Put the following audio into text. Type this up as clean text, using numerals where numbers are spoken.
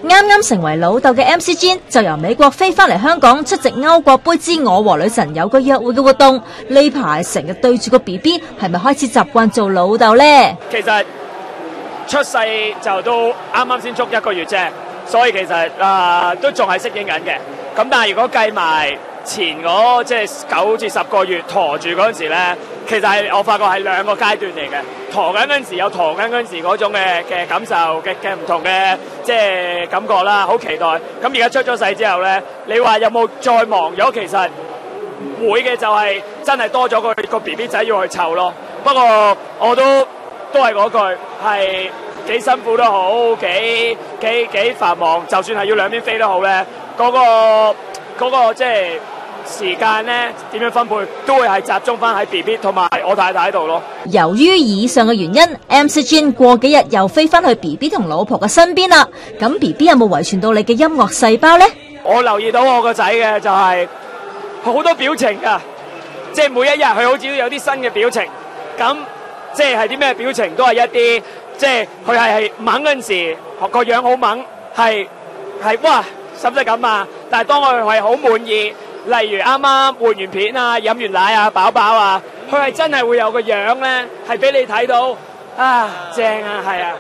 啱啱成為老豆嘅 MC Jin 就由美國飛翻嚟香港出席歐國杯之我和女神有個約會嘅活動。呢排成日對住個 BB， 係咪開始習慣做老豆呢？其實出世就都啱啱先足1個月啫，所以其實都仲係適應緊嘅。咁但係如果計埋前嗰即係9至10個月陀住嗰陣時咧，其實係我發覺係2個階段嚟嘅。陀緊嗰陣時有陀緊嗰陣時嗰種嘅感受嘅唔同嘅即係感覺啦，好期待。咁而家出咗世之後咧，你話有冇再忙咗？其實會嘅，就係真係多咗個 BB 仔要去湊咯。不過我都係嗰句，係幾辛苦都好，幾繁忙，就算係要兩邊飛都好咧，嗰個即係時間咧點樣分配，都會係集中翻喺 BB 同埋我太太度咯。由於以上嘅原因 ，MC Jin 過幾日又飛翻去 BB 同老婆嘅身邊啦。咁 BB 有冇遺傳到你嘅音樂細胞呢？我留意到我個仔嘅就係好多表情㗎，即係每一日佢好似都有啲新嘅表情。咁即係啲咩表情都係一啲，即係佢係猛嗰陣時個樣好猛，係哇使唔使咁啊？但係當佢係好滿意，例如啱啱換完片啊、飲完奶啊、飽飽啊，佢係真係會有個樣咧，係俾你睇到啊正啊，係啊。